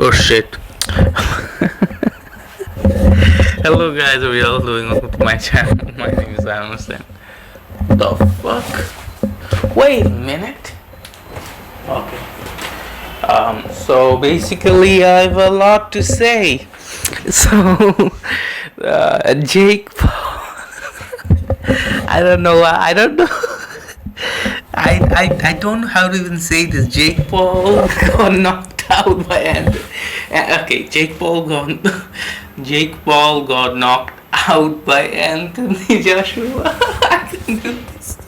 Oh shit. Hello guys, we are all doing welcome to my channel. My name is Anderson. The fuck? Wait a minute. Okay. So basically I have a lot to say. So Jake Paul, I don't know I don't know I don't know how to even say this. Jake Paul got knocked out by Anthony. Okay, Jake Paul got knocked out by Anthony Joshua. I can do this.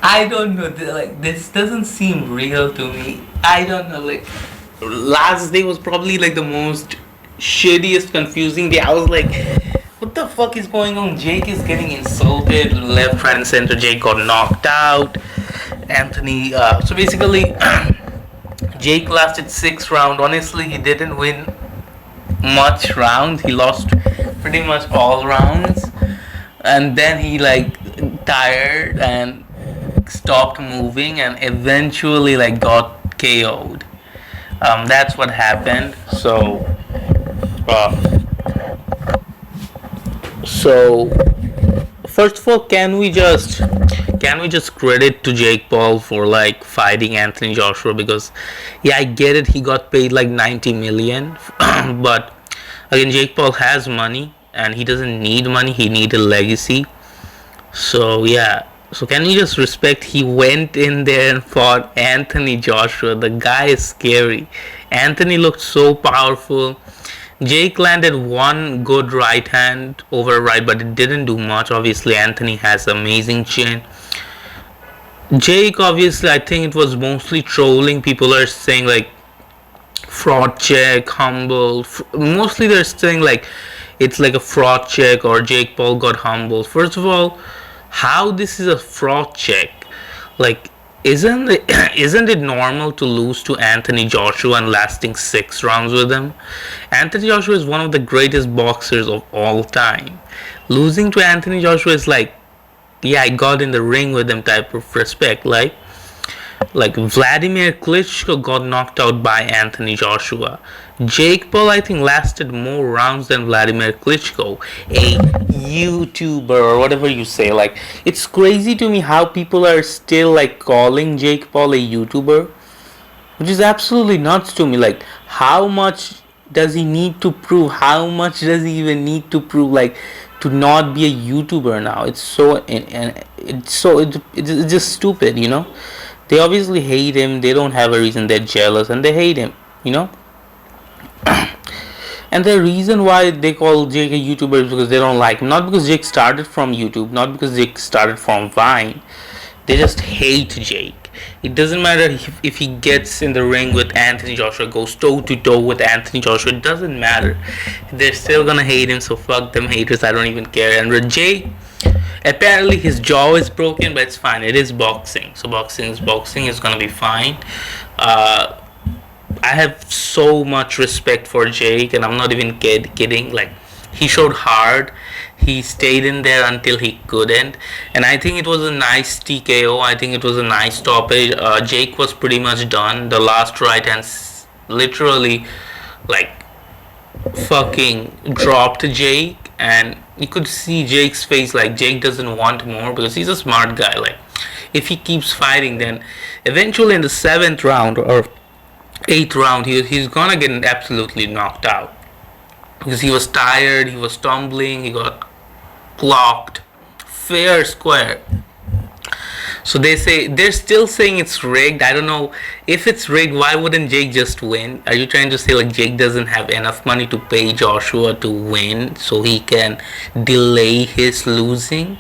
I don't know. Like this doesn't seem real to me. I don't know. Like last day was probably like the most shittiest, confusing day. I was like, what the fuck is going on? Jake is getting insulted left, right, and center. Jake got knocked out. Anthony. So basically, Jake lasted 6 rounds. Honestly, he didn't win much rounds. He lost pretty much all rounds, and then he like tired and stopped moving, and eventually like got KO'd. That's what happened. Uh, so first of all, can we just credit to Jake Paul for like fighting Anthony Joshua? Because yeah, I get it, he got paid like 90 million, but again, Jake Paul has money and he doesn't need money, he needs a legacy. So yeah, so can we just respect he went in there and fought Anthony Joshua? The guy is scary. Anthony looked so powerful. Jake landed one good right hand over right, but it didn't do much. Obviously, Anthony has amazing chin. Jake, obviously, I think it was mostly trolling. People are saying like fraud check, humble. Mostly they're saying like it's like a fraud check or Jake Paul got humbled. First of all, how this is a fraud check? Like, isn't it isn't it normal to lose to Anthony Joshua and lasting 6 rounds with him? Anthony Joshua is one of the greatest boxers of all time. Losing to Anthony Joshua is like, yeah, I got in the ring with him type of respect. Like Vladimir Klitschko got knocked out by Anthony Joshua. Jake Paul, I think, lasted more rounds than Vladimir Klitschko, a YouTuber or whatever you say. Like, it's crazy to me how people are still like calling Jake Paul a YouTuber, which is absolutely nuts to me. Like, how much does he need to prove? How much does he even need to prove? Like, to not be a YouTuber now? It's so and it's just stupid, you know. They obviously hate him. They don't have a reason. They're jealous and they hate him, you know. And the reason why they call Jake a YouTuber is because they don't like him. Not because Jake started from YouTube. Not because Jake started from Vine. They just hate Jake. It doesn't matter if he gets in the ring with Anthony Joshua, goes toe to toe with Anthony Joshua. It doesn't matter. They're still gonna hate him. So fuck them haters. I don't even care. And with Jake, apparently his jaw is broken, but it's fine. It is boxing, so boxing is gonna be fine. Uh, I have so much respect for Jake, and I'm not even kidding. Like, he showed hard. He stayed in there until he couldn't, and I think it was a nice TKO. I think it was a nice stoppage. Jake was pretty much done. The last right hand, literally, like fucking dropped Jake, and you could see Jake's face. Like, Jake doesn't want more because he's a smart guy. Like, if he keeps fighting, then eventually in the 7th round or 8th round, he's gonna get absolutely knocked out because he was tired, he was stumbling, he got clocked fair square. So they're still saying it's rigged. I don't know if it's rigged. Why wouldn't Jake just win? Are you trying to say like Jake doesn't have enough money to pay Joshua to win so he can delay his losing?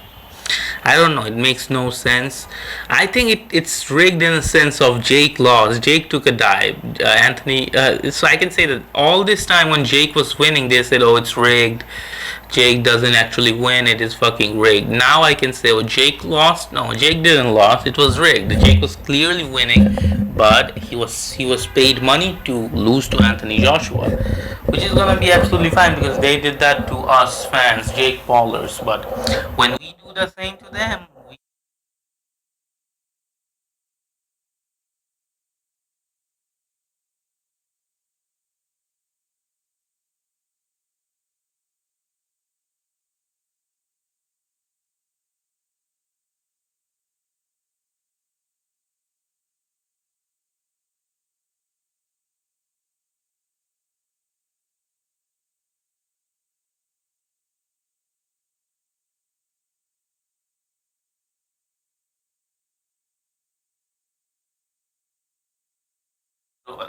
I don't know. It makes no sense. I think it's rigged in the sense of Jake lost. Jake took a dive. Anthony. So I can say that all this time when Jake was winning, they said, "Oh, it's rigged. Jake doesn't actually win. It is fucking rigged." Now I can say, "Oh, Jake lost." No, Jake didn't lost. It was rigged. Jake was clearly winning, but he was paid money to lose to Anthony Joshua, which is gonna be absolutely fine because they did that to us fans, Jake Paulers. But when we do the same to them,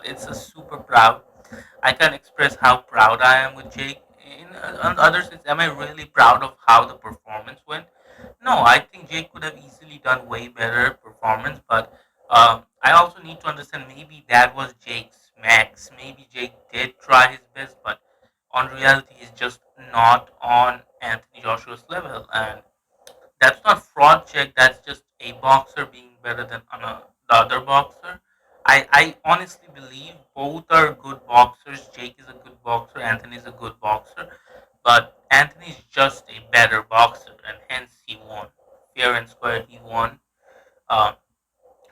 It's a super proud. I can express how proud I am with Jake. In on the other sense, am I really proud of how the performance went? No, I think Jake could have easily done way better performance, but I also need to understand maybe that was Jake's max. Maybe Jake did try his best, but on reality, he's just not on Anthony Joshua's level, and that's not fraud check. That's just a boxer being better than the other boxer. I honestly believe both are good boxers. Jake is a good boxer. Anthony is a good boxer. But Anthony is just a better boxer, and hence he won. Fair and square, he won. Uh,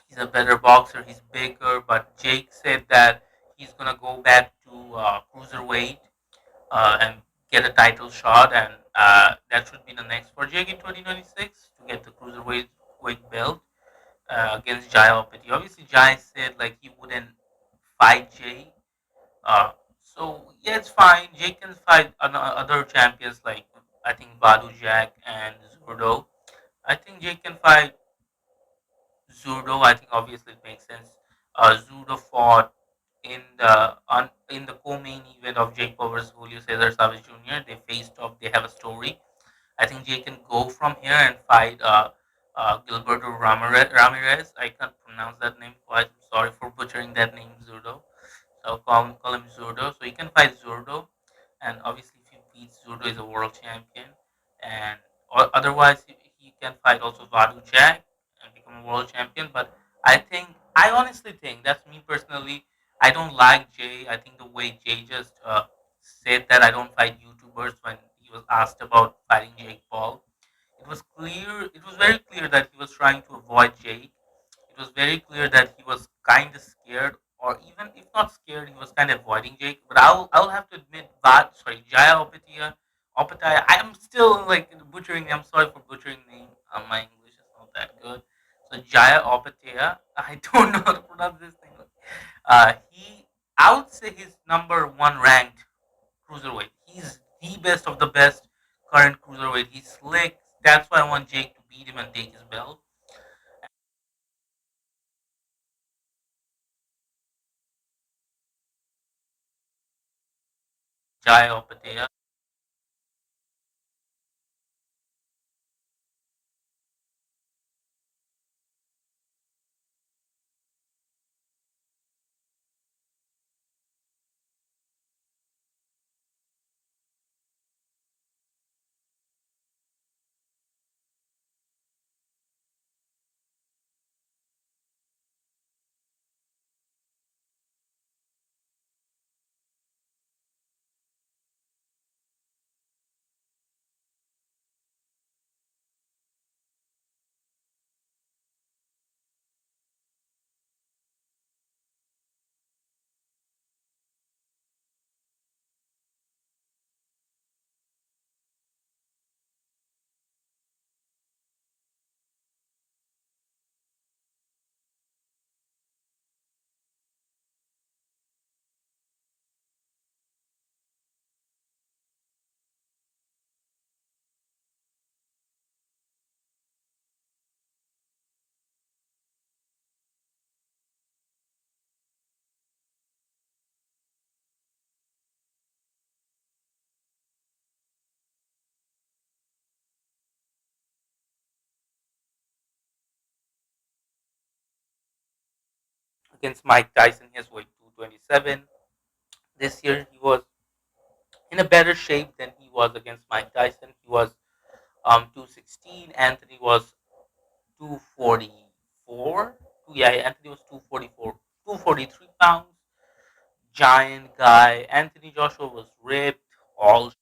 he's a better boxer. He's bigger. But Jake said that he's gonna go back to cruiserweight and get a title shot, and that should be the next for Jake in 2026 to get the cruiserweight weight belt against Jai Opeti. Obviously, Jai said like he wouldn't fight Jay. So yeah, it's fine. Jake can fight other champions like I think Badu Jack and Zurdo. I think Jake can fight Zurdo. I think obviously it makes sense. Zurdo fought in the co-main event of Jake Paul versus Julio Cesar Chavez Jr. They faced off. They have a story. I think Jay can go from here and fight Gilberto Ramirez. I can't pronounce that name quite. I'm sorry for butchering that name, Zurdo. So call him Zurdo. So he can fight Zurdo, and obviously if he beats Zurdo, is a world champion. And otherwise, he can fight also Vadu Jack and become a world champion. But I honestly think that's me personally. I don't like Jay. I think the way Jay just said that I don't fight YouTubers when he was asked about fighting Jake Paul. It was clear. It was very clear that he was trying to avoid Jake. It was very clear that he was kind of scared, or even if not scared, he was kind of avoiding Jake. But I'll have to admit that Jaya Opataya. I'm still like butchering. I'm sorry for butchering name. My English is not that good. So Jaya Opataya. I don't know how to pronounce this thing. He, I would say he's number one ranked cruiserweight. He's the best of the best current cruiserweight. He's slick. That's why I want Jake to beat him and take his belt. Jaya Opataya. Against Mike Tyson. His weight 227. This year he was in a better shape than he was against Mike Tyson. He was 216. Anthony was 244. Yeah, Anthony was 244, 243 pounds. Giant guy. Anthony Joshua was ripped. All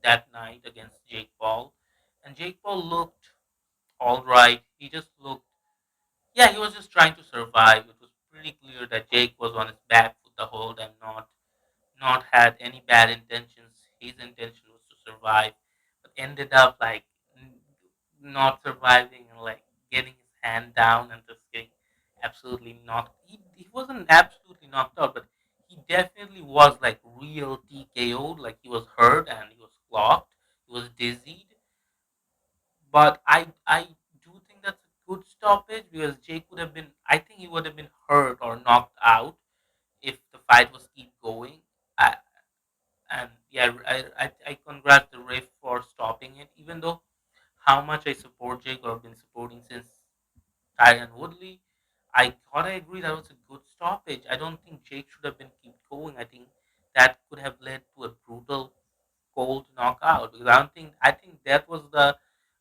that night against Jake Paul, and Jake Paul looked all right. He just looked, yeah, he was just trying to survive. It was pretty clear that Jake was on his back foot the whole time, not had any bad intentions. His intention was to survive, but ended up like not surviving and like getting his hand down and just getting absolutely knocked. He wasn't absolutely knocked out, but he definitely was like real TKO'd. Like he was hurt and he was clocked. He was dizzied. But I do think that's a good stoppage because Jake would have been. I think he would have been hurt or knocked out if the fight was keep going. I, and yeah, I congrats the ref for stopping it, even though how much I support Jake or have been supporting since Tyron Woodley. I gotta agree that was a good stoppage. I don't think Jake should have been keep going. I think that could have led to a brutal cold knockout because I think that was the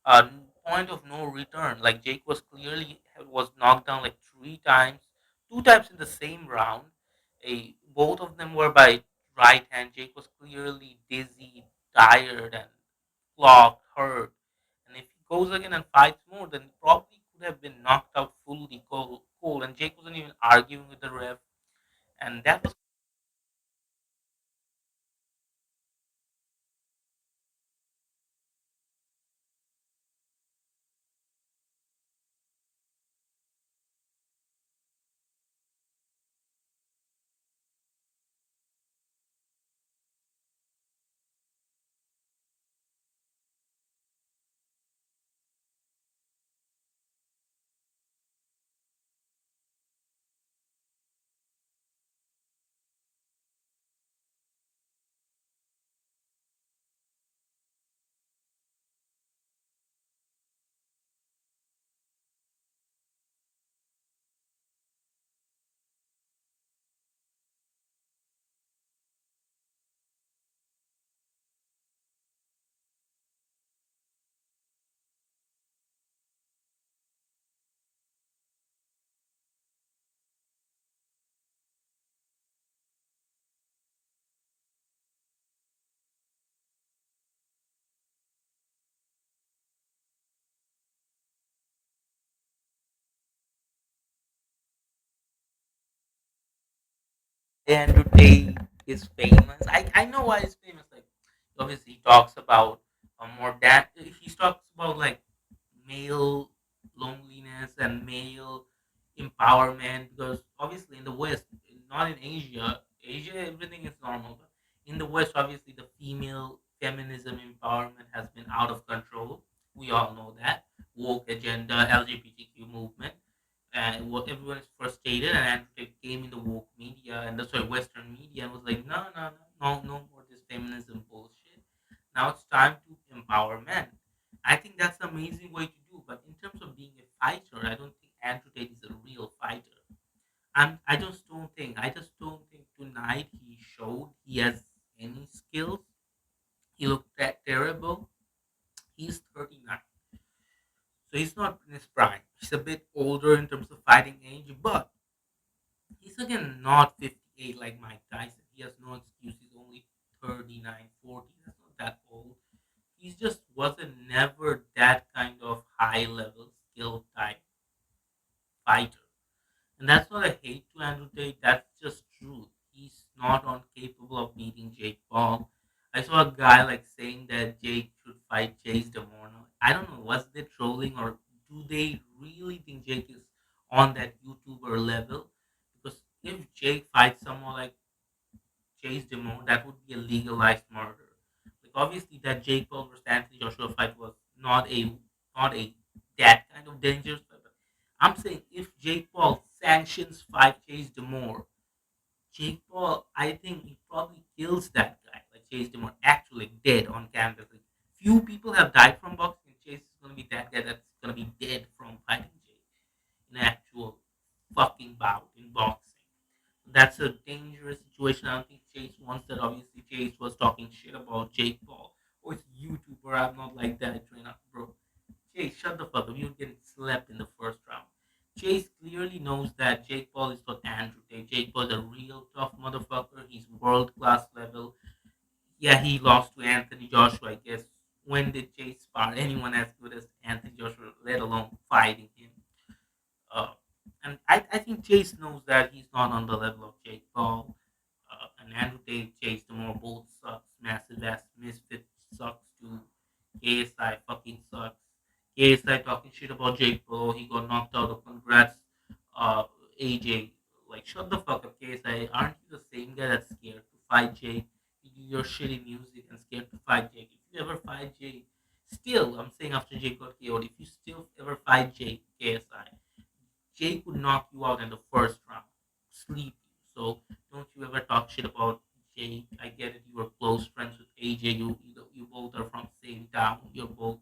uh, point of no return. Like Jake was clearly was knocked down like three times, two times in the same round. Both of them were by right hand. Jake was clearly dizzy, tired, and clocked, hurt. And if he goes again and fights more, then he probably could have been knocked out fully cold. And Jake wasn't even arguing with the ref. And that was Andrew Tate is famous. I know why he's famous. Like obviously he talks about more that he talks about like male loneliness and male empowerment because obviously in the West, not in Asia, Asia everything is normal. But in the West, obviously the female feminism empowerment has been out of control. We all know that woke agenda, LGBTQ movement and what everyone is frustrated and Andrew Tate came in the woke media and that's why Western media and was like, no more this feminism bullshit. Now it's time to empower men. I think that's an amazing way to do, but in terms of being a fighter, I don't think Andrew Tate is a real fighter. I just don't think tonight he showed he has any skills. He looked that terrible. He's 39. So he's not in his prime. He's a bit older in terms of fighting age, but he's again not 58 like Mike Tyson. He has no excuse. He's only 39, 40. That's not that old. He just wasn't never that kind of high level skill type fighter. And that's not a hate to Andrew Tate. That's just truth. He's not on capable of beating Jake Paul. I saw a guy like saying that Jake should fight Chase Demorno. I don't know, was they trolling or do they really think Jake is on that YouTuber level? Because if Jake fights someone like Chase Demorno, that would be a legalized murder. Like obviously that Jake Paul versus Anthony Joshua fight was not a that kind of dangerous fight. But I'm saying if Jake Paul sanctions fight Chase Demore, Jake Paul, I think he probably kills that guy. Like Chase Demore actually dead on campus. Like, few people have died from boxing. Chase is gonna be that guy that's gonna be dead from fighting Jake in an actual fucking bout in boxing. That's a dangerous situation. I don't think Chase wants that. Obviously, Chase was talking shit about Jake Paul. Oh, it's YouTuber. I'm not like that, trainer, bro. Chase, shut the fuck up. You're getting slept in the first round. Chase clearly knows that Jake Paul is not Andrew Tate. Jake Paul is a real tough motherfucker. He's world class level. Yeah, he lost to Anthony Joshua, I guess. When did Jay spar anyone as good as Anthony Joshua, let alone fighting him? Uh, and I think Chase knows that he's not on the level of Jake Paul. And Andrew Tate, Chase, the more both sucks. Massive ass misfit sucks too. KSI fucking sucks. KSI talking shit about Jake Paul. He got knocked out of congrats. AJ, like shut the fuck up, KSI. Aren't you the same guy that's scared to fight Jake? You do your shitty music and scared to fight Jake. If you ever fight Jake, still, I'm saying after Jake got KO'd, if you still ever fight Jake, KSI, Jake would knock you out in the first round, sleep you. So don't you ever talk shit about Jake. I get it. You were close friends with AJ. You both are from same town. You're both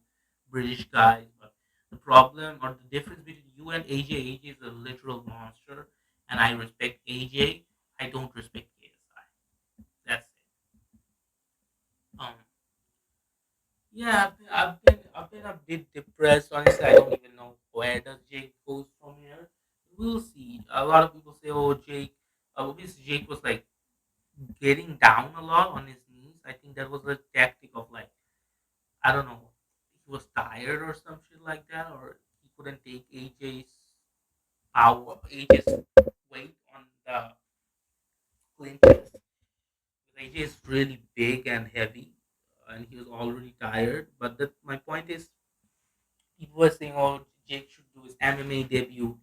British guys. But the problem or the difference between you and AJ is a literal monster, and I respect AJ. I don't respect KSI. That's it. Um, yeah, I've been a bit depressed. Honestly, I don't even know where does Jake goes from here. We'll see. A lot of people say, "Oh, Jake." Obviously, Jake was like getting down a lot on his knees. I think that was a tactic of like I don't know. He was tired or some shit like that, or he couldn't take AJ's power, AJ's weight on the clinches. AJ is really big and heavy, and he was already tired. But my point is, people were saying, "Oh, Jake should do his MMA debut."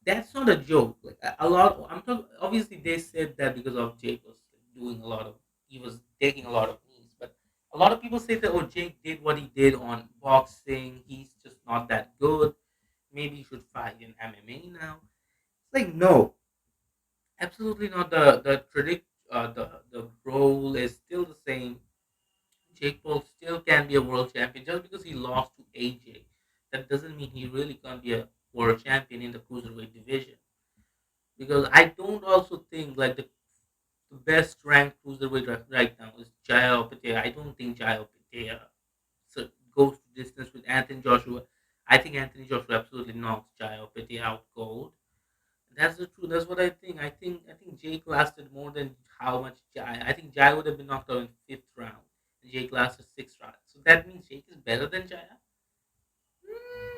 That's not a joke. Like a lot, I'm talking. Obviously, they said that because of Jake was doing a lot of, he was taking a lot of knees. But a lot of people say that oh, Jake did what he did on boxing. He's just not that good. Maybe he should fight in MMA now. It's like no, absolutely not. The role is still the same. Jake Paul still can be a world champion just because he lost to AJ. That doesn't mean he really can't be a world champion in the cruiserweight division. Because I don't also think like the best ranked cruiserweight right now is Jaya Patea. I don't think Jaya Patea so goes to distance with Anthony Joshua. I think Anthony Joshua absolutely knocks Jaya Patea out cold. That's the truth. That's what I think. I think Jake lasted more than how much Jaya. I think Jaya would have been knocked out in fifth round. And Jake lasted sixth round. So that means Jake is better than Jaya.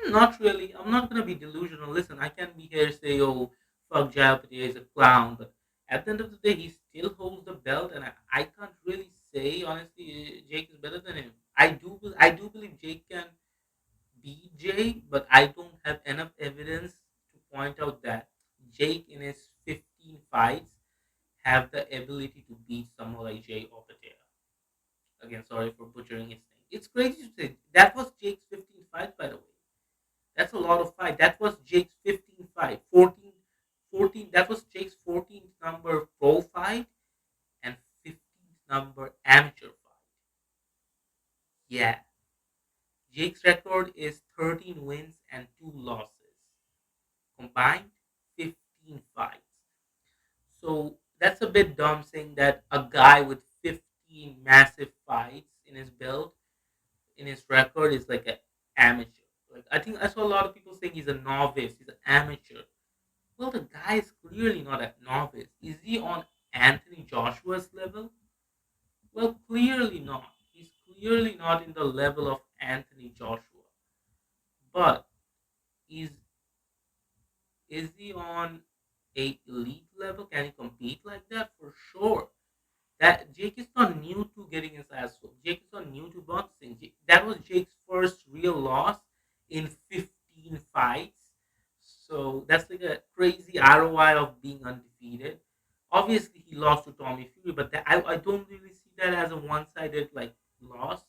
Not really. I'm not gonna be delusional. Listen, I can be here say, "Oh, fuck Jalapati is a clown," but at the end of the day, he still holds the belt, and I can't really say honestly, Jake is better than him. I do believe Jake can beat Jake, but I don't have enough evidence to point out that Jake in his 15 fights have the ability to beat someone like Jay or Patel. Again, sorry for butchering his name. It's crazy to say that was Jake's 15 fight, by the way. That's a lot of fight. That was Jake's 15 fight. 14. That was Jake's 14th number pro fight and 15th number amateur fight. Yeah. Jake's record is 13 wins and 2 losses. Combined 15 fights. So that's a bit dumb saying that a guy with 15 massive fights in his belt, in his record, is like an amateur. Like I think I saw a lot of people saying he's a novice, he's an amateur. Well, the guy is clearly not a novice. Is he on Anthony Joshua's level? Well, clearly not. He's clearly not in the level of Anthony Joshua. But is is he on a elite level? Can he compete like that? For sure. That Jake is not new to getting his ass whooped. Jake is not new to boxing. That was Jake's first real loss in 15 fights. So that's like a crazy ROI of being undefeated. Obviously, he lost to Tommy Fury, but I don't really see that as a one-sided like loss.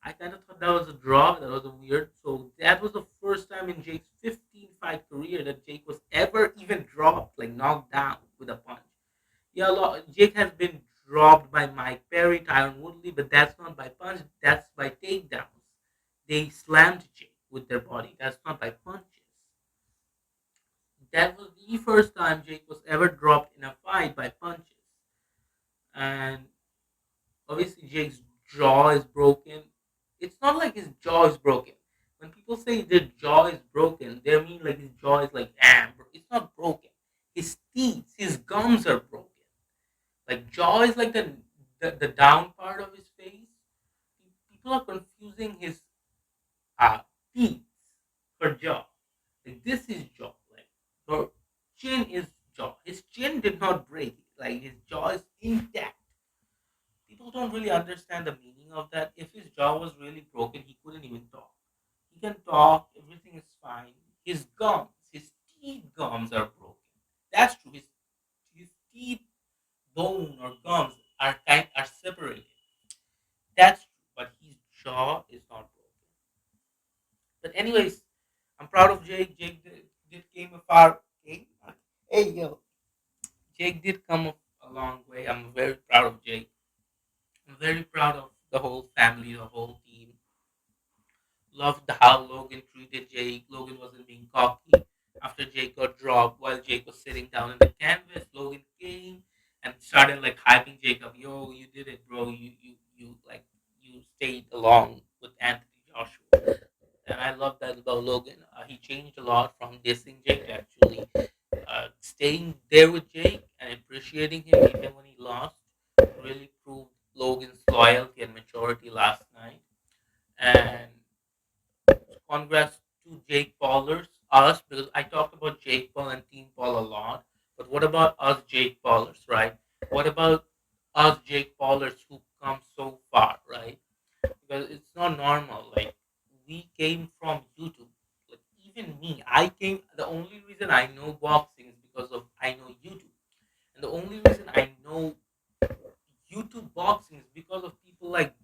I kind of thought that was a draw. That was a weird. So that was the first time in Jake's 15 fight career that Jake was ever even dropped, like knocked down with a punch. Yeah, Jake has been dropped by Mike Perry, Tyron Woodley, but that's not by punch. That's by takedowns. They slammed Jake with their body. That's not by punches. That was the first time Jake was ever dropped in a fight by punches. And obviously, Jake's jaw is broken. It's not like his jaw is broken. When people say their jaw is broken, they mean like his jaw is like, it's not broken. His teeth, his gums are broken. Like jaw is like the down part of his face. People are confusing his uh, teeth for jaw. Like this is jaw. Like her chin is jaw. His chin did not break. Like his jaw is intact. People don't really understand the meaning of that. If his jaw was really broken, he couldn't even talk. He can talk. Everything is fine. His teeth gums are broken. That's true. His teeth bone or gums are separated. That's true. But his jaw is not broken. But anyways, I'm proud of Jake. Jake did came a far. Jake, hey yo, Jake did come a long way. I'm very proud of Jake. I'm very proud of the whole family, the whole team. Loved how Logan treated Jake. Logan wasn't being cocky. After Jake got dropped, while Jake was sitting down in the canvas, Logan came and started like hyping Jake up. Yo, you did it, bro. You stayed along with Anthony Joshua. And I love that about Logan. He changed a lot from dissing Jake to actually staying there with Jake and appreciating him even when he lost. Really proved Logan's loyalty and maturity last night. And congrats to Jake Paulers, us, because I talked about Jake Paul and Team Paul a lot. But what about us Jake Paulers, right? What about us Jake Paulers who come so far, right? Because it's not normal. Like we came from YouTube. Like even me, I came. The only reason I know boxing is because of I know YouTube, and the only reason I know YouTube boxing is because of people like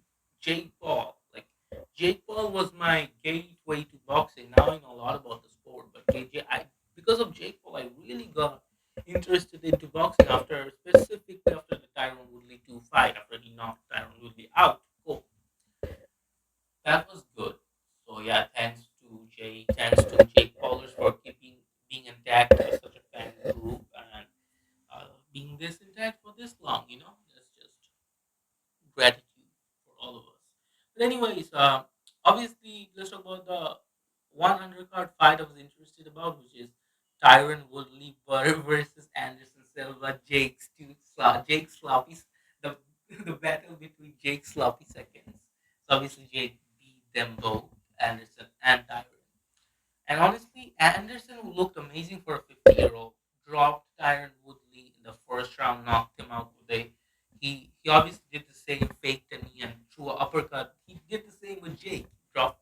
Jake Paul. Like Jake Paul was my gateway to boxing. Now I know a lot about the sport, but because of Jake Paul, I really got interested into boxing specifically after the Tyron Woodley 2 fight, after he knocked Tyron Woodley out. Cool. That was good. So yeah, thanks to Jake Paulers for keeping being intact as such a fan group and being this intact for this long. That's just gratitude for all of us. But anyways, obviously let's talk about the one undercard fight I was interested about, which is Tyron Woodley versus Anderson Silva. Jake Sloppy, the the battle between Jake Sloppy seconds. So obviously Jake beat them both, Anderson and Tyron. And honestly, Anderson, who looked amazing for a 50-year-old, dropped Tyron Woodley in the first round, knocked him out with a. He obviously did the same fake to knee and threw an uppercut. He did the same with Jake. Dropped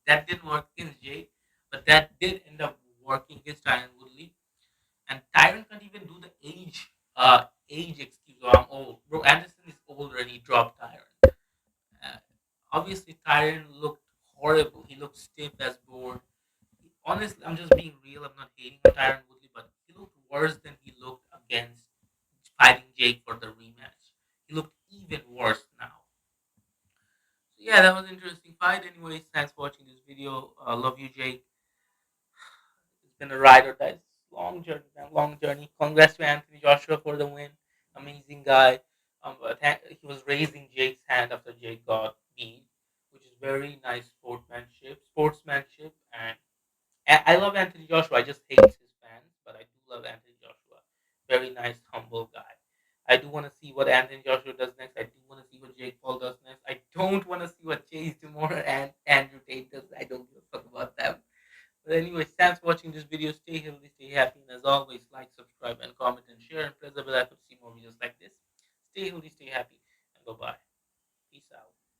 that didn't work against Jake, but that did end up working against Tyron Woodley. And Tyron can't even do the age excuse. Oh, I'm old, bro. Anderson is older and he dropped Tyron. Uh, Obviously, Tyron looked horrible. He looked stiff as board. Honestly, I'm just being real. I'm not hating on Tyron Woodley, but he looked worse than he looked against fighting Jake for the rematch. He looked even worse now. So yeah, that was an interesting fight. Anyways, thanks for watching this video. Love you, Jake. It's been a ride or die. Long journey, man. Long journey. Congrats to Anthony Joshua for the win. Amazing guy. He was raising Jake's hand after Jake got beat, which is very nice sportsmanship, and I love Anthony Joshua. I just hate his fans, but I do love Anthony Joshua. Very nice, humble guy. I do want to see what Anthony Joshua does next. I do want to see what Jake Paul does next. I don't want to see what Chase Demore and Andrew Tate does. I don't give a fuck about them. But anyway, thanks for watching this video. Stay healthy, stay happy, and as always, like, subscribe, and comment and share, and press the bell icon to see more videos like this. Stay healthy, stay happy, and bye bye.